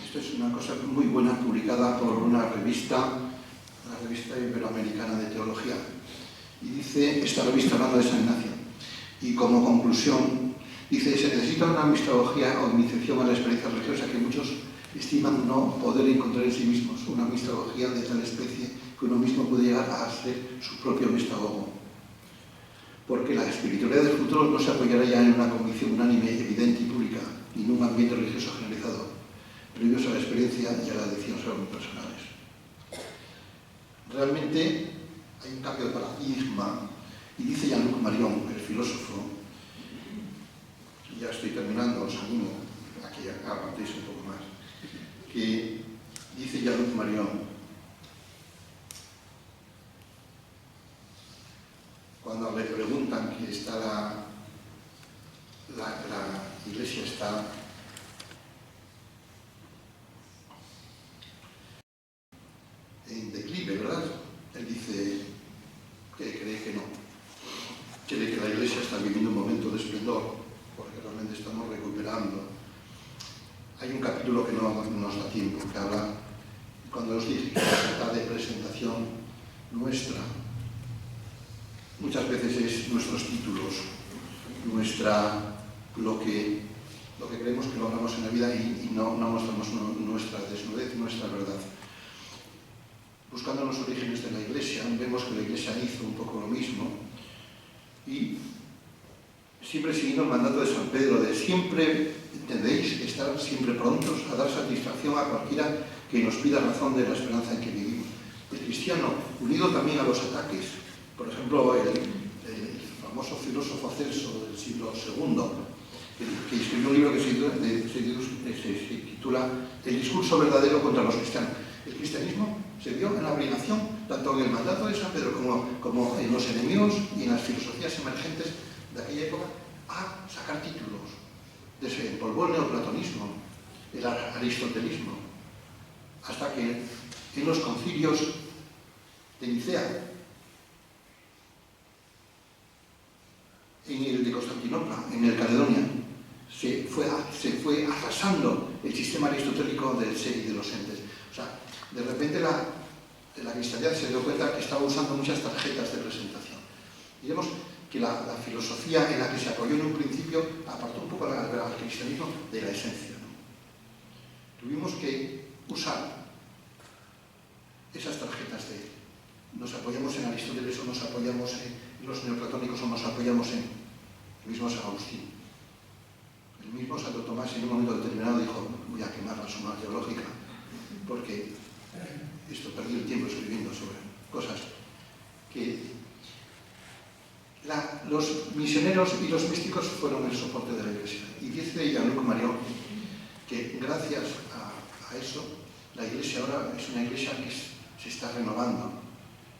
Esto es una cosa muy buena publicada por una revista, la revista iberoamericana de teología. Y dice, esta revista hablando de San Ignacio, y como conclusión, dice, se necesita una mistagogía o iniciación a la experiencia religiosa que muchos estiman no poder encontrar en sí mismos, una mistagogía de tal especie que uno mismo puede llegar a ser su propio mistagogo. Porque la espiritualidad del futuro no se apoyará ya en una convicción unánime, evidente y pública, ni en un ambiente religioso generalizado, previos a la experiencia y a la decisión sobre personales. Realmente hay un cambio de paradigma, y dice Jean-Luc Marion, el filósofo, ya estoy terminando, os animo a que aguantéis un poco más, que dice Jean-Luc Marion, cuando le preguntan que está la iglesia está en declive, ¿verdad? Él dice que cree que no. Cree que la iglesia está viviendo un momento de esplendor, porque realmente estamos recuperando. Hay un capítulo que no nos da tiempo, que habla, cuando os dije que la libertad de presentación nuestra muchas veces es nuestros títulos, lo que creemos que logramos en la vida y no mostramos nuestra desnudez, nuestra verdad. Buscando los orígenes de la Iglesia, vemos que la Iglesia hizo un poco lo mismo y siempre siguiendo el mandato de San Pedro de siempre, ¿entendéis?, estar siempre prontos a dar satisfacción a cualquiera que nos pida razón de la esperanza en que vivimos. El cristiano, unido también a los ataques, por ejemplo, el famoso filósofo Celso del siglo II, que escribió un libro que se titula El discurso verdadero contra los cristianos. El cristianismo se vio en la obligación, tanto en el mandato de San Pedro como en los enemigos y en las filosofías emergentes de aquella época, a sacar títulos. Desempolvó el neoplatonismo, el aristotelismo, hasta que en los concilios de Nicea, en el de Constantinopla, en el Caledonia, se fue arrasando el sistema aristotélico del ser y de los entes. O sea, de repente la cristiandad se dio cuenta que estaba usando muchas tarjetas de presentación. Diremos que la filosofía en la que se apoyó en un principio apartó un poco al cristianismo de la esencia, ¿no? Tuvimos que usar esas tarjetas de nos apoyamos en Aristóteles o nos apoyamos en los neoplatónicos o nos apoyamos en el mismo San Agustín. El mismo Santo Tomás en un momento determinado dijo, voy a quemar la suma teológica porque esto perdí el tiempo escribiendo sobre cosas que los misioneros y los místicos fueron el soporte de la Iglesia. Y dice Jean-Luc Marion que gracias a eso la Iglesia ahora es una Iglesia que se está renovando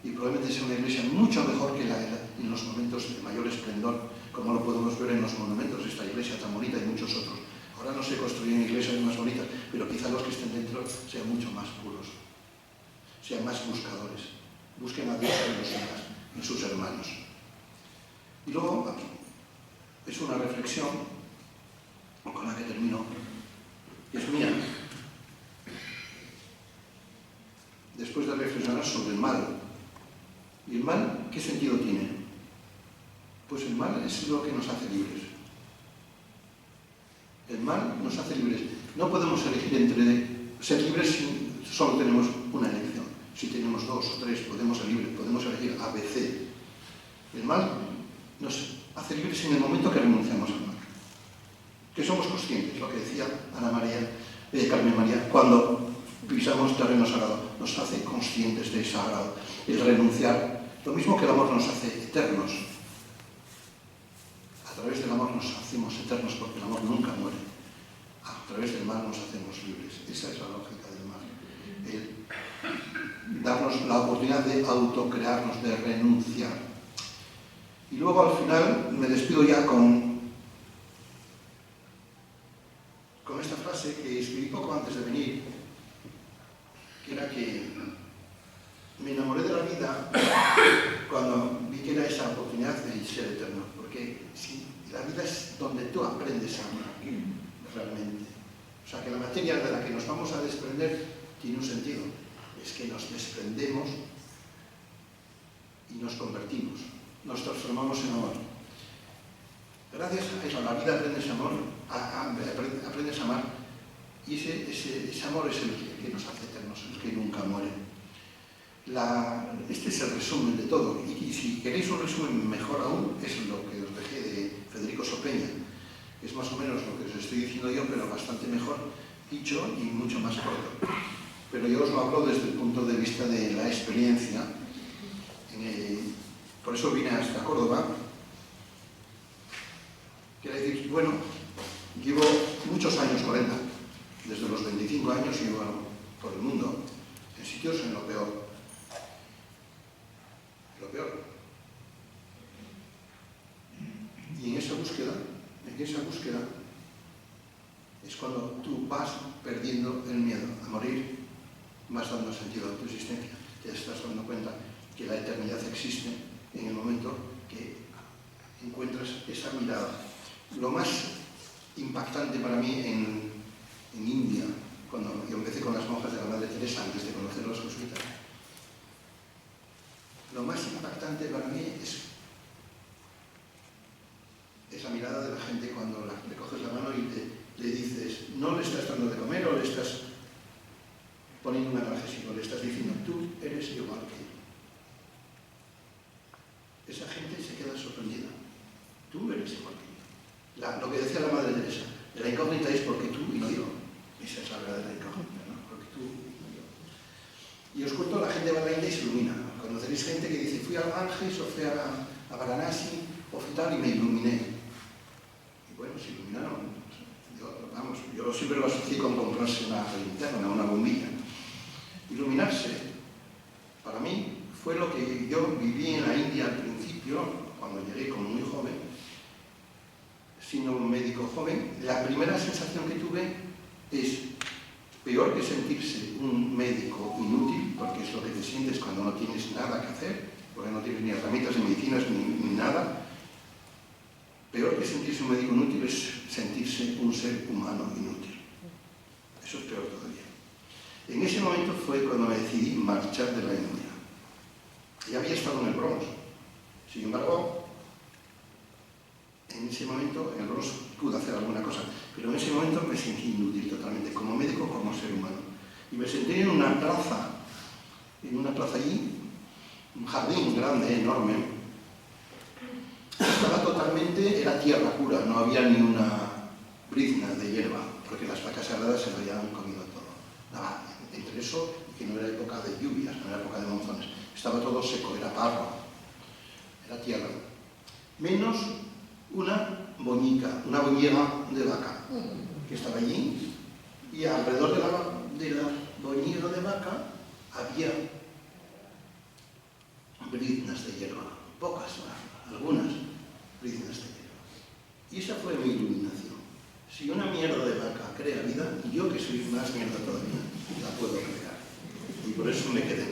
y probablemente sea una iglesia mucho mejor que la en los momentos de mayor esplendor, como lo podemos ver en los monumentos de esta iglesia tan bonita y muchos otros. Ahora no se construyen iglesias más bonitas, pero quizá los que estén dentro sean mucho más puros, sean más buscadores, busquen a Dios en los demás, en sus hermanos. Y luego es una reflexión con la que termino, que es mía. Después de reflexionar sobre el mal. ¿Y el mal qué sentido tiene? Pues el mal es lo que nos hace libres. El mal nos hace libres. No podemos elegir entre ser libres si solo tenemos una elección. Si tenemos dos o tres, podemos ser libres, podemos elegir A, B, C. El mal nos hace libres en el momento que renunciamos al mal. Que somos conscientes, lo que decía Carmen María, cuando pisamos terreno sagrado, nos hace conscientes de ese sagrado, el renunciar. Lo mismo que el amor nos hace eternos. A través del amor nos hacemos eternos porque el amor nunca muere. A través del mal nos hacemos libres. Esa es la lógica del mal. El darnos la oportunidad de autocrearnos, de renunciar. Y luego al final me despido ya con esta frase que escribí poco antes de venir, que era que me enamoré de la vida cuando vi que era esa oportunidad de ser eterno, porque sí, la vida es donde tú aprendes a amar realmente. O sea, que la materia de la que nos vamos a desprender tiene un sentido, es que nos desprendemos y nos convertimos, nos transformamos en amor. Gracias a eso, a la vida aprendes amor, aprendes a amar, y ese amor es el que nos hace eternos, el que nunca muere. Este es el resumen de todo, y si queréis un resumen mejor aún, es lo que os dejé de Federico Sopeña, que es más o menos lo que os estoy diciendo yo, pero bastante mejor dicho y mucho más corto. Pero yo os lo hablo desde el punto de vista de la experiencia. Por eso vine hasta Córdoba. Quiero decir, bueno, llevo muchos años, 40, desde los 25 años llevo por el mundo, en sitios en lo peor. Y en esa búsqueda es cuando tú vas perdiendo el miedo a morir, vas dando sentido a tu existencia. Te estás dando cuenta que la eternidad existe en el momento que encuentras esa mirada. Lo más impactante para mí en India, cuando yo empecé con las monjas de la Madre Teresa antes de conocer a los jesuitas, lo más impactante para mí es esa mirada de la gente cuando le coges la mano y le dices, no le estás dando de comer o le estás poniendo un analgésico, le estás diciendo, tú eres igual que yo. Esa gente se queda sorprendida. Tú eres igual que yo. Lo que decía la Madre Teresa, la incógnita es porque tú y no yo. Esa es la verdadera incógnita, ¿no? Porque tú y no yo. Y os cuento, la gente va a la India y se ilumina. Conoceréis gente que dice, fui al Ganges o fui a Varanasi o fui tal y me iluminé. Y bueno, se iluminaron. Yo siempre lo asocié con comprarse una linterna, una bombilla. Iluminarse, para mí, fue lo que yo viví en la India al principio, cuando llegué como muy joven, siendo un médico joven. La primera sensación que tuve es peor que sentirse un médico inútil, porque es lo que te sientes cuando no tienes nada que hacer, porque no tienes ni herramientas, ni medicinas, ni nada. Peor que sentirse un médico inútil es sentirse un ser humano inútil. Eso es peor todavía. En ese momento fue cuando me decidí marchar de la India. Ya había estado en el Bronx. Sin embargo, en ese momento, en el Bronx pude hacer alguna cosa, pero en ese momento me sentí inútil totalmente, como médico, como ser humano. Y me senté en una plaza allí, un jardín grande, enorme. Estaba totalmente, era tierra pura, no había ni una brizna de hierba, porque las vacas sagradas se lo habían comido todo. Nada, entre eso, que no era época de lluvias, no era época de monzones, estaba todo seco, era barro, era tierra. Menos una boñiga de vaca, que estaba allí, y alrededor de la boñiga de vaca había pocas, algunas, príncipe astillero. Y esa fue mi iluminación. Si una mierda de vaca crea vida, yo que soy más mierda todavía, la puedo crear. Y por eso me quedé